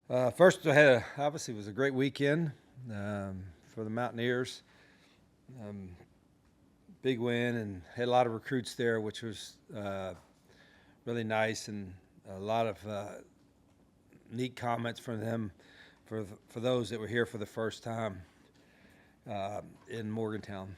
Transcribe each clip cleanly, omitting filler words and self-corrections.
First, I had obviously it was a great weekend for the Mountaineers. Um, Big win and had a lot of recruits there, which was really nice, and a lot of neat comments from them for those that were here for the first time in Morgantown.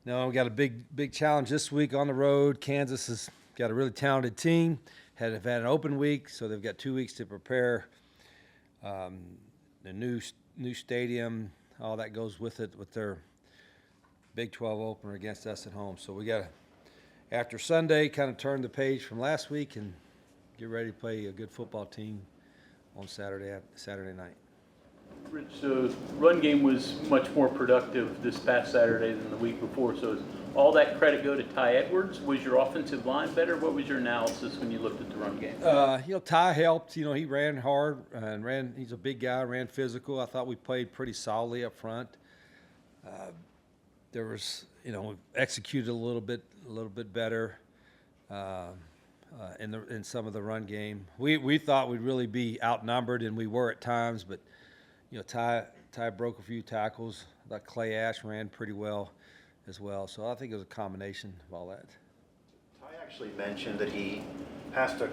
Now we got a big challenge this week on the road. Kansas has got a really talented team. Have had an open week, so they've got 2 weeks to prepare. The new stadium, all that goes with it, with their Big 12 opener against us at home. So we got to, after Sunday, kind of turn the page from last week and get ready to play a good football team on Saturday night. Rich, the run game was much more productive this past Saturday than the week before. So does all that credit go to Ty Edwards? Was your offensive line better? What was your analysis when you looked at the run game? Ty helped. He ran hard and he's a big guy, ran physical. I thought we played pretty solidly up front. There was, we executed a little bit better in some of the run game. We thought we'd really be outnumbered, and we were at times, but Ty broke a few tackles. I thought Clay Ash ran pretty well as well. So I think it was a combination of all that. Ty actually mentioned that he has to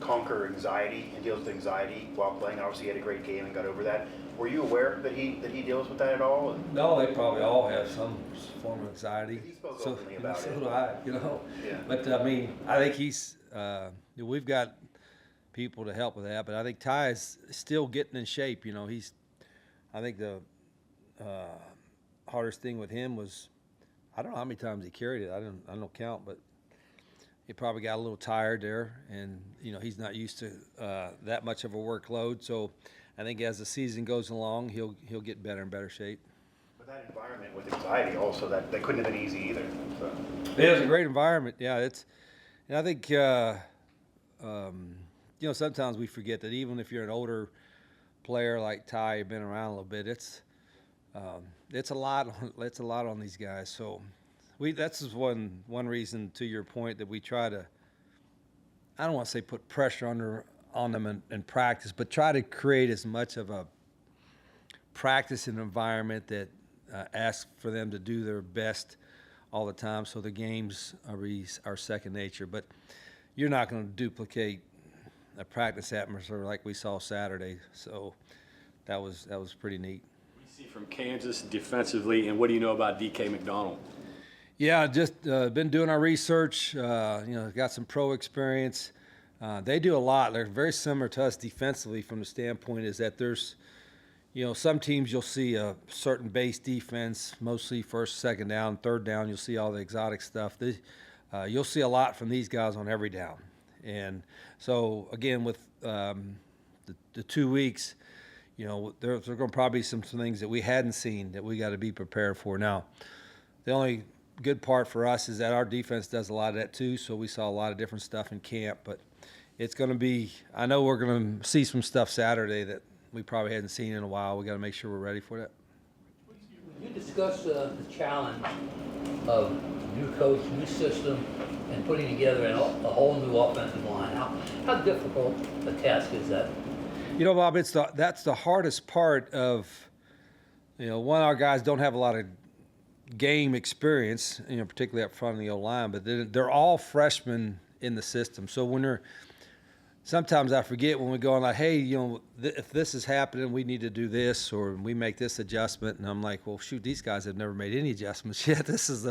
conquer anxiety and deals with anxiety while playing. Obviously, he had a great game and got over that. Were you aware that he deals with that at all? No, they probably all have some form of anxiety. He spoke openly about it. So do I, Yeah. But I think he's. We've got people to help with that, but I think Ty is still getting in shape. I think the hardest thing with him was, I don't know how many times he carried it. I don't count, but he probably got a little tired there, and he's not used to that much of a workload. So I think as the season goes along, he'll get better and better shape. But that environment with anxiety also, that couldn't have been easy either. So. It was a great environment. Yeah, and I think sometimes we forget that even if you're an older player like Ty, you've been around a little bit, it's a lot. It's a lot on these guys. So that's just one reason, to your point, that we try to, I don't want to say put pressure on them in practice, but try to create as much of a practice and environment that asks for them to do their best all the time, so the games are second nature. But you're not going to duplicate a practice atmosphere like we saw Saturday. So that was pretty neat. What do you see from Kansas defensively, and what do you know about DK McDonald? Yeah, just been doing our research. Got some pro experience. They do a lot. They're very similar to us defensively, from the standpoint is that there's, some teams you'll see a certain base defense, mostly first, second down, third down. You'll see all the exotic stuff. You'll see a lot from these guys on every down. And so, again, with the 2 weeks, there's going to probably be some things that we hadn't seen that we got to be prepared for. Now, the only good part for us is that our defense does a lot of that too, so we saw a lot of different stuff in camp. But it's going to be – I know we're going to see some stuff Saturday that we probably hadn't seen in a while. We got to make sure we're ready for that. Would you discuss the challenge of new coach, new system, and putting together a whole new offensive line? How difficult a task is that? Bob, that's the hardest part of, one, our guys don't have a lot of game experience, particularly up front in the O-line, but they're all freshmen in the system. So sometimes I forget when we go on like, hey, if this is happening, we need to do this, or we make this adjustment. And I'm like, well, shoot, these guys have never made any adjustments yet. This is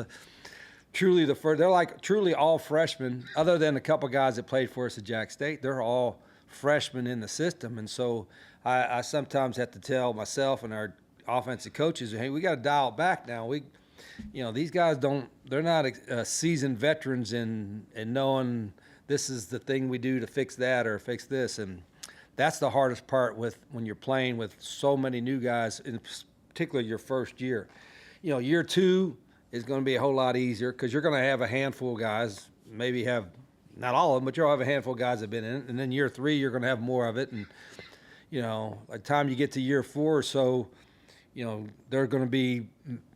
truly the first. They're like truly all freshmen, other than a couple guys that played for us at Jack State. They're all freshmen in the system. And so I sometimes have to tell myself and our offensive coaches, hey, we got to dial it back now. These guys they're not seasoned veterans in knowing this is the thing we do to fix that or fix this. And that's the hardest part when you're playing with so many new guys, in particular your first year. Year two is going to be a whole lot easier because you're going to have a handful of guys, maybe have not all of them, but you'll have a handful of guys that have been in it. And then year three, you're going to have more of it. And, by the time you get to year four or so, there are going to be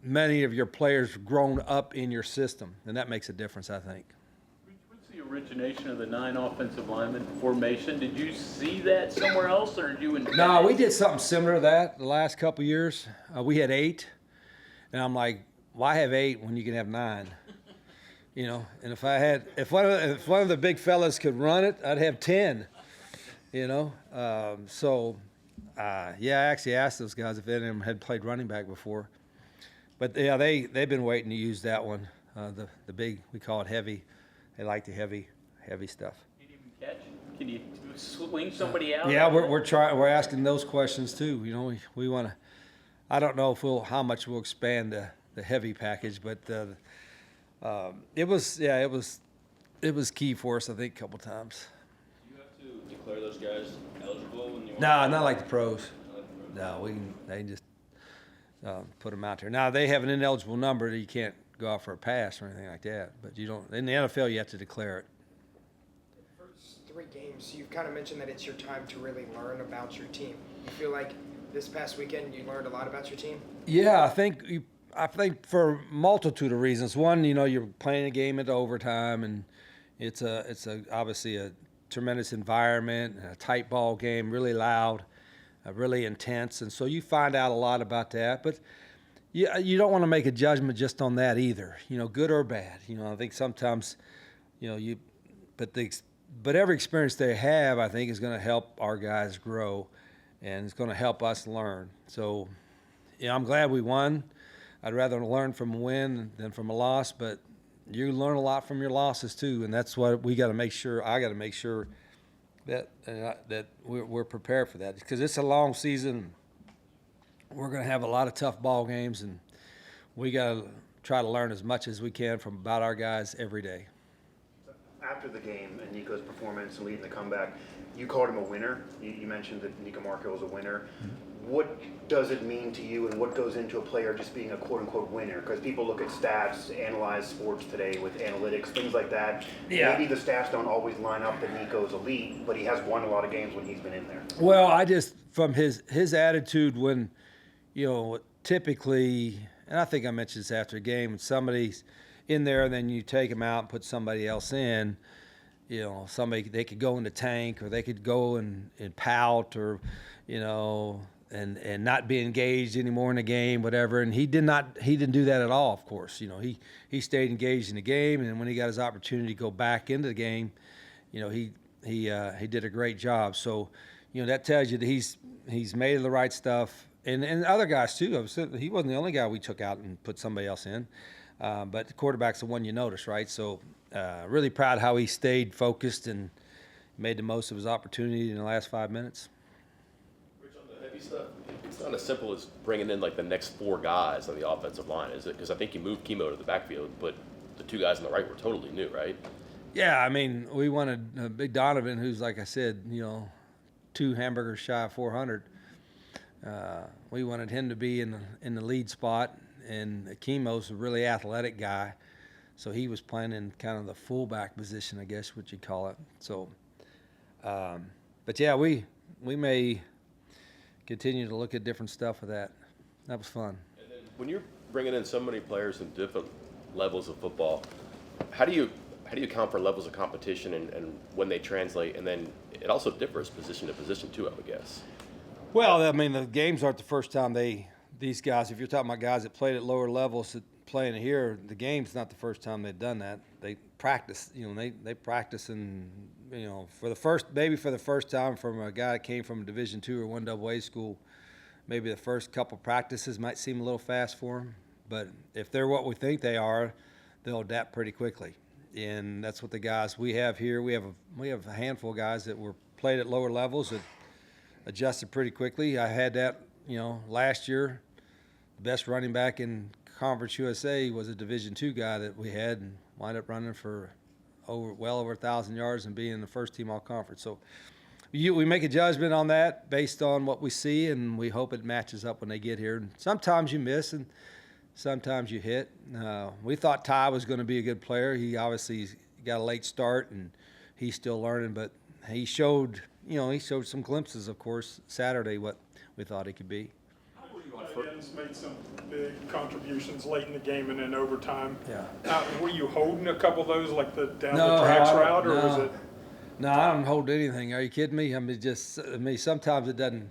many of your players grown up in your system, and that makes a difference, I think. What's your origination of the 9 offensive lineman formation. Did you see that somewhere else, or did you invent No, it? we did something similar to that the last couple years. We had 8, and I'm like, why have 8 when you can have 9? You know, and if one of the big fellas could run it, I'd have 10. You know, yeah, I actually asked those guys if any of them had played running back before, but yeah, they've been waiting to use that one. The big, we call it heavy. They like the heavy stuff. Can you even catch? Can you swing somebody out? Yeah, we're asking those questions too. You know, we want to. I don't know if how much we'll expand the heavy package, but it was key for us, I think, a couple times. Do you have to declare those guys eligible when you? No, not like the pros. Not like the pros? No, they can just put them out there. Now they have an ineligible number that you can't go out for a pass or anything like that. But you don't. In the NFL, you have to declare it. The first 3 games, you've kind of mentioned that it's your time to really learn about your team. You feel like this past weekend you learned a lot about your team? Yeah, I think for a multitude of reasons. One, you know, you're playing a game into overtime, and it's obviously a tremendous environment, a tight ball game, really loud, really intense, and so you find out a lot about that. But you don't want to make a judgment just on that either. You know, good or bad. You know, I think sometimes, you know, but every experience they have, I think, is going to help our guys grow, and it's going to help us learn. So, yeah, I'm glad we won. I'd rather learn from a win than from a loss, but you learn a lot from your losses too, and that's what we got to make sure. I got to make sure that we're prepared for that, because it's a long season. We're going to have a lot of tough ball games, and we got to try to learn as much as we can from about our guys every day. After the game and Nico's performance and leading the comeback, you called him a winner. You mentioned that Nico Marco was a winner. What does it mean to you, and what goes into a player just being a quote-unquote winner? Because people look at stats, analyze sports today with analytics, things like that. Yeah. Maybe the stats don't always line up that Nico's elite, but he has won a lot of games when he's been in there. Well, I just, from his attitude when, you know, typically, and I think I mentioned this after a game, when somebody's in there and then you take them out and put somebody else in, you know, they could go in the tank, or they could go and pout, or, you know, and not be engaged anymore in the game, whatever. And he didn't do that at all, of course. You know, he stayed engaged in the game, and when he got his opportunity to go back into the game, you know, he did a great job. So, you know, that tells you that he's made the right stuff. And other guys too. He wasn't the only guy we took out and put somebody else in. But the quarterback's the one you notice, right? So really proud how he stayed focused and made the most of his opportunity in the last 5 minutes. Rich, on the heavy stuff, it's not as simple as bringing in like the next 4 guys on the offensive line, is it? Because I think you moved Chemo to the backfield, but the 2 guys on the right were totally new, right? Yeah, I mean, we wanted Big Donovan, who's, like I said, you know, 2 hamburgers shy of 400. We wanted him to be in the lead spot, and Chemo's a really athletic guy, so he was playing in kind of the fullback position, I guess what you'd call it. So, but yeah, we may continue to look at different stuff with that. That was fun. And then when you're bringing in so many players in different levels of football, how do you account for levels of competition and when they translate? And then it also differs position to position too, I would guess. Well, I mean, the games aren't the first time these guys, if you're talking about guys that played at lower levels that playing here, the game's not the first time they've done that. They practice, you know, they practice, and, you know, for the first time from a guy that came from a Division II or 1AA school, maybe the first couple practices might seem a little fast for them, but if they're what we think they are, they'll adapt pretty quickly. And that's what the guys we have here. We have a handful of guys that were played at lower levels that adjusted pretty quickly. I had that, you know, last year. The best running back in Conference USA was a Division II guy that we had, and wound up running for well over 1,000 yards and being the first team all conference. So we make a judgment on that based on what we see, and we hope it matches up when they get here. And sometimes you miss, and sometimes you hit. We thought Ty was going to be a good player. He obviously got a late start, and he's still learning, but he showed some glimpses, of course, Saturday, what we thought he could be. How were you Tight ends made some big contributions late in the game and in overtime. Yeah. Were you holding a couple of those, like the down No, the tracks I don't- route, or was no. it? No, I don't hold anything. Are you kidding me? Sometimes it doesn't,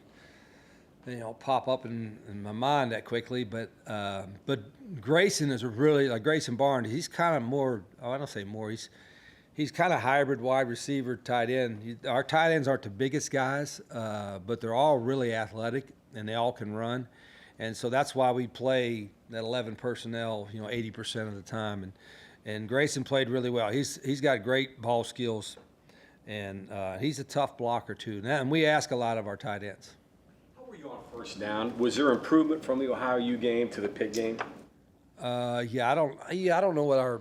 pop up in my mind that quickly. But Grayson is like Grayson Barnes. He's kind of more. Oh, I don't say more. He's kind of hybrid wide receiver, tight end. Our tight ends aren't the biggest guys, but they're all really athletic and they all can run, and so that's why we play that 11 personnel, 80% of the time. And Grayson played really well. He's got great ball skills. And he's a tough blocker, too. And we ask a lot of our tight ends. How were you on first down? Was there improvement from the Ohio U game to the Pitt game? I don't know what our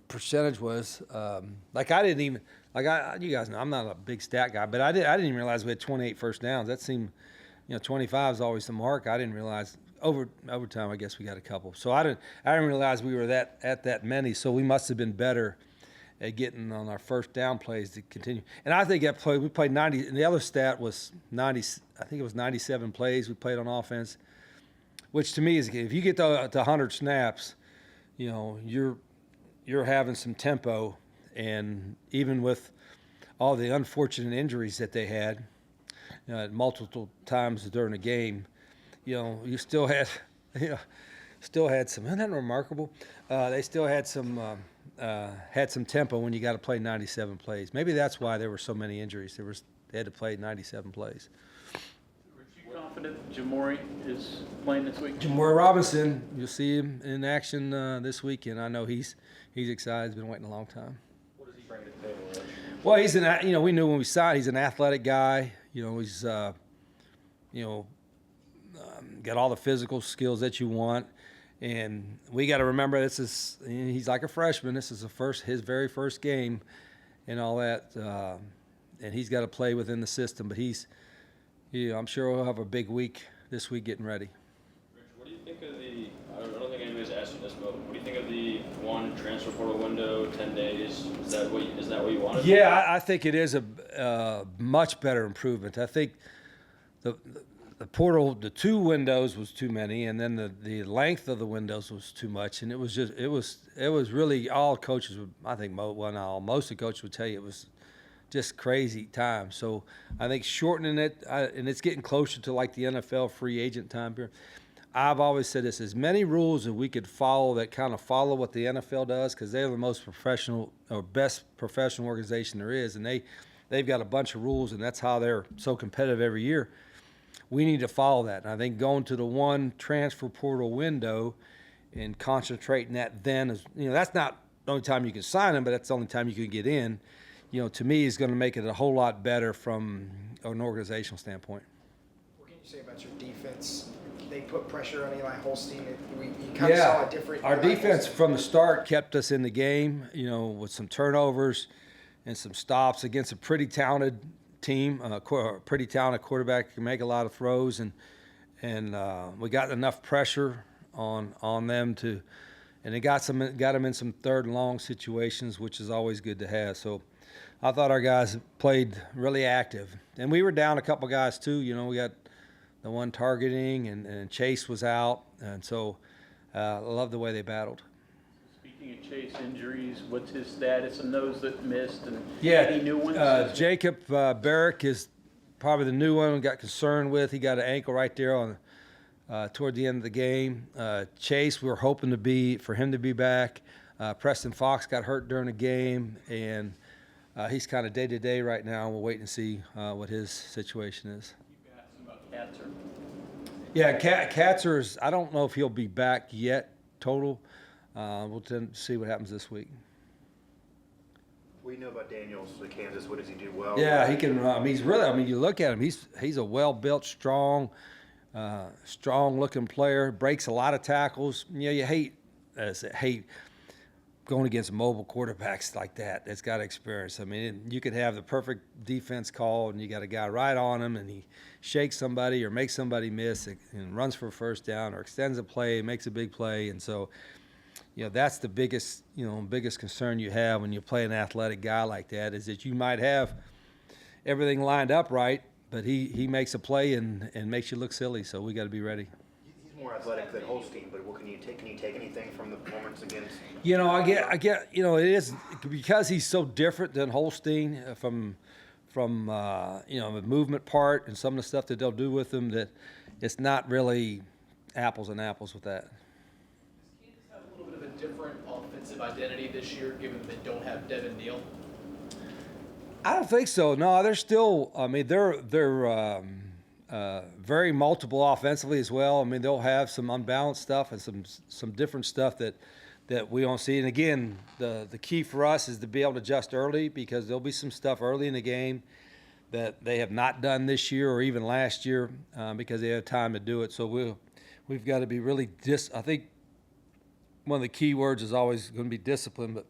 percentage was. You guys know, I'm not a big stat guy, but I didn't even realize we had 28 first downs. That seemed, 25 is always the mark. I didn't realize overtime. I guess we got a couple. So I didn't realize we were at that many. So we must have been better at getting on our first down plays to continue. And I think we played 90, and the other stat was 90, I think it was 97 plays we played on offense, which to me is, if you get to 100 snaps, you're having some tempo. And even with all the unfortunate injuries that they had, multiple times during the game, you still had, some, isn't that remarkable? They still had some tempo when you got to play 97 plays. Maybe that's why there were so many injuries. They had to play 97 plays. Were you confident Jamori is playing this week? Jamori Robinson, you'll see him in action this weekend. I know he's excited. He's been waiting a long time. What does he bring to the table, Rich? Well, we knew when we signed, he's an athletic guy. He's got all the physical skills that you want. And we got to remember, he's like a freshman. This is his very first game and all that. And he's got to play within the system. But I'm sure he'll have a big week this week getting ready. Rich, what do you think of I don't think anybody's asked you this, but what do you think of the one transfer portal window, 10 days? Is that what you wanted? Yeah, I think it is a much better improvement. I think the portal, the two windows was too many, and then the length of the windows was too much, and it was really all coaches would, I think most of the coaches would tell you it was just crazy time. So I think shortening it, and it's getting closer to like the NFL free agent time period. I've always said this: as many rules that we could follow that kind of follow what the NFL does, because they're the most professional or best professional organization there is, and they've got a bunch of rules, and that's how they're so competitive every year. We need to follow that. And I think going to the one transfer portal window and concentrating that then is, that's not the only time you can sign them, but that's the only time you can get in, to me is going to make it a whole lot better from an organizational standpoint. What can you say about your defense? They put pressure on Eli Holstein. You kind of saw a different. Our Eli defense Holstein. from the start kept us in the game, with some turnovers and some stops against a pretty talented team, a pretty talented quarterback who can make a lot of throws, and we got enough pressure on them and it got them in some third and long situations, which is always good to have. So I thought our guys played really active, and we were down a couple guys too. We got the one targeting, and Chase was out, and so I love the way they battled. Speaking of Chase injuries, what's his status on those that missed, and Yeah, any new ones? Jacob Barrick is probably the new one we got concerned with. He got an ankle right there on toward the end of the game. Chase, we were hoping for him to be back. Preston Fox got hurt during the game, and he's kind of day-to-day right now. We'll wait and see what his situation is. You got some about Katzer. Yeah, Katzer is, I don't know if he'll be back yet total. We'll see what happens this week. What do you know about Daniels at Kansas? What does he do well? Yeah, he can run. He's really, you look at him, he's a well-built, strong-looking player, breaks a lot of tackles. You hate going against mobile quarterbacks like that. That's got experience. I mean, you could have the perfect defense call, and you got a guy right on him, and he shakes somebody or makes somebody miss and runs for a first down or extends a play, makes a big play. And so, that's the biggest concern you have when you play an athletic guy like that, is that you might have everything lined up right, but he makes a play and makes you look silly. So we got to be ready. He's more athletic than Holstein, but what can you take? Can you take anything from the performance against? I get, it is because he's so different than Holstein from the movement part and some of the stuff that they'll do with him, that it's not really apples and apples with that. Does Kansas have a little bit of a different offensive identity this year, given they don't have Devin Neal? I don't think so. No, they're still. I mean, they're very multiple offensively as well. I mean, they'll have some unbalanced stuff and some different stuff that we don't see. And again, the key for us is to be able to adjust early, because there'll be some stuff early in the game that they have not done this year or even last year because they have time to do it. So we've got to be really I think one of the key words is always going to be discipline, but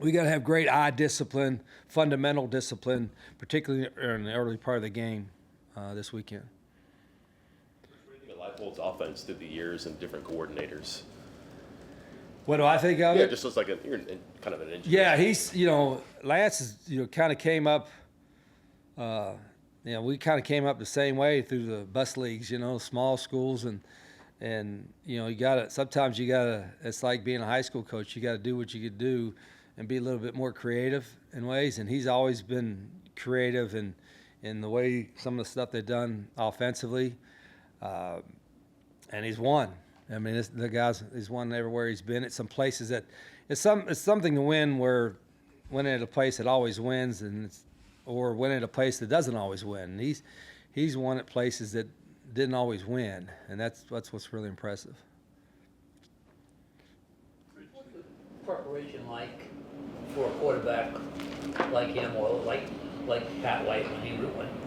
we got to have great eye discipline, fundamental discipline, particularly in the early part of the game this weekend. What do you think of Leipold's offense through the years and different coordinators? What do I think of Yeah, it? it just looks like you're kind of an engineer. Yeah, he's, Lance is, kind of came up, we kind of came up the same way through the bus leagues, small schools, and sometimes it's like being a high school coach. You got to do what you could do and be a little bit more creative in ways. And he's always been creative in the way some of the stuff they've done offensively. And he's won. I mean, he's won everywhere he's been. At some places that it's something to win at a place that always wins, or win at a place that doesn't always win. And he's won at places that didn't always win, and that's what's really impressive. What's the preparation like for a quarterback like him, or like Pat White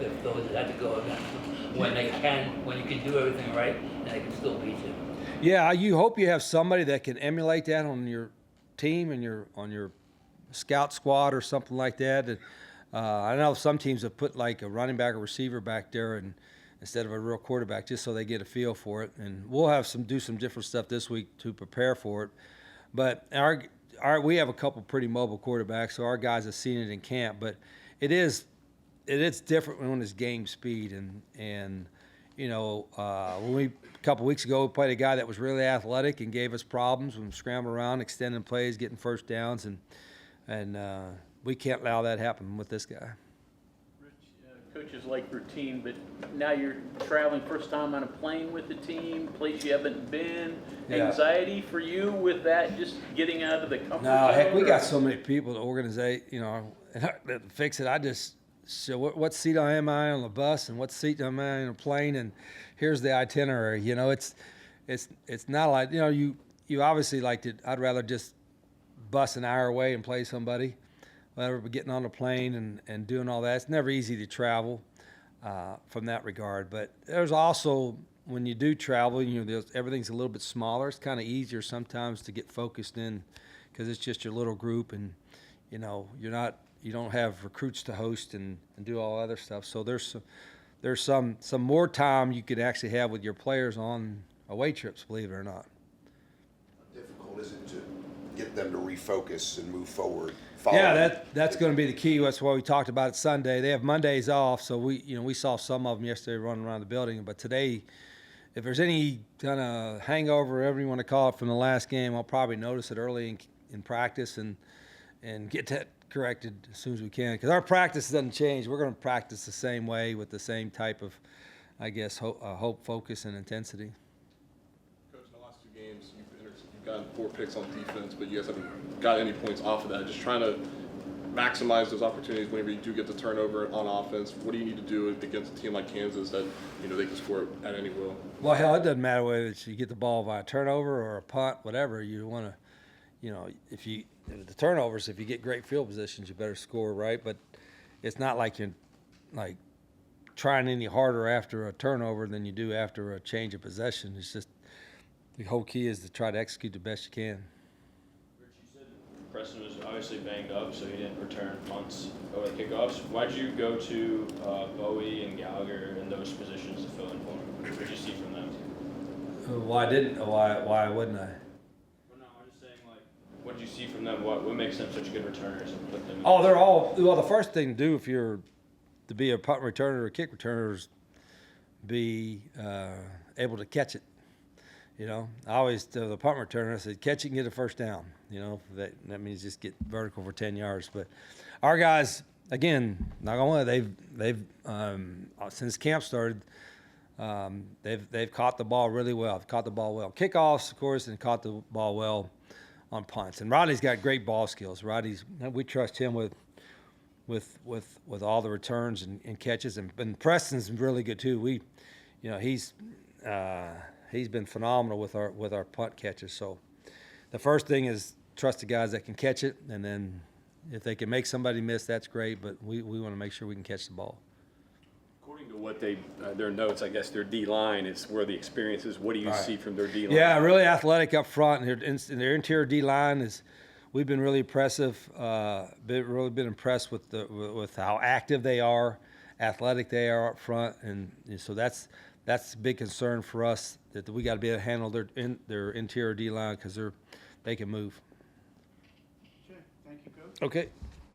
if those that had to go against him, when you can do everything right and they can still beat you? Yeah, you hope you have somebody that can emulate that on your team and on your scout squad or something like that. I know some teams have put like a running back or receiver back there and instead of a real quarterback, just so they get a feel for it. And we'll do some different stuff this week to prepare for it. But we have a couple pretty mobile quarterbacks, so our guys have seen it in camp. But it is different when it's game speed and a couple weeks ago, we played a guy that was really athletic and gave us problems when scrambling around, extending plays, getting first downs, and we can't allow that to happen with this guy. Rich, coaches like routine, but now you're traveling first time on a plane with the team, place you haven't been. Yeah. Anxiety for you with that, just getting out of the comfort No, zone? heck, we or- got so many people to organize, that fix it. So what seat am I on the bus, and what seat am I in a plane, and here's the itinerary. It's not like you obviously like to. I'd rather just bus an hour away and play somebody, rather than getting on the plane and doing all that. It's never easy to travel from that regard. But there's also when you do travel, everything's a little bit smaller. It's kind of easier sometimes to get focused in because it's just your little group, and you don't have recruits to host and do all other stuff. So there's some more time you could actually have with your players on away trips, believe it or not. How difficult is it to get them to refocus and move forward? Yeah, that's going to be the key. That's why we talked about it Sunday. They have Mondays off, so we saw some of them yesterday running around the building. But today, if there's any kind of hangover, whatever you want to call it, from the last game, I'll probably notice it early in practice and get that corrected as soon as we can, because our practice doesn't change. We're going to practice the same way with the same type of, I guess, hope, focus, and intensity. Coach, in the last 2 games, you've gotten 4 picks on defense, but you guys haven't got any points off of that. Just trying to maximize those opportunities whenever you do get the turnover on offense. What do you need to do against a team like Kansas that they can score at any will? Well, hell, it doesn't matter whether you get the ball by a turnover or a punt, whatever. You want to, the turnovers, if you get great field positions, you better score, right? But it's not like you're trying any harder after a turnover than you do after a change of possession. It's just the whole key is to try to execute the best you can. Rich, you said Preston was obviously banged up, so he didn't return punts or kickoffs. Why'd you go to Bowie and Gallagher in those positions to fill in for him? What did you see from them? Why wouldn't I? Well, no, I'm just saying, what did you see from them? What makes them such good returners and put them? Oh, they're all well. The first thing to do if you're to be a punt returner or a kick returner is be able to catch it. You know, I always tell the punt returner, I said, catch it and get a first down. You know, that means just get vertical for 10 yards. But our guys, again, not gonna lie, they've since camp started, they've caught the ball really well. They've caught the ball well. Kickoffs, of course, and caught the ball well on punts. And Rodney's got great ball skills. We trust him with all the returns and catches. And Preston's really good too. He's been phenomenal with our punt catches. So the first thing is trust the guys that can catch it, and then if they can make somebody miss, that's great. But we want to make sure we can catch the ball. According to what their notes, I guess their D-line is where the experience is. What do you see from their D-line? Yeah, really athletic up front. And their interior D-line we've been really impressive. Really been impressed with how active they are, athletic they are up front, and so that's a big concern for us, that we got to be able to handle their interior D-line because they can move. Okay, thank you, Coach. Okay.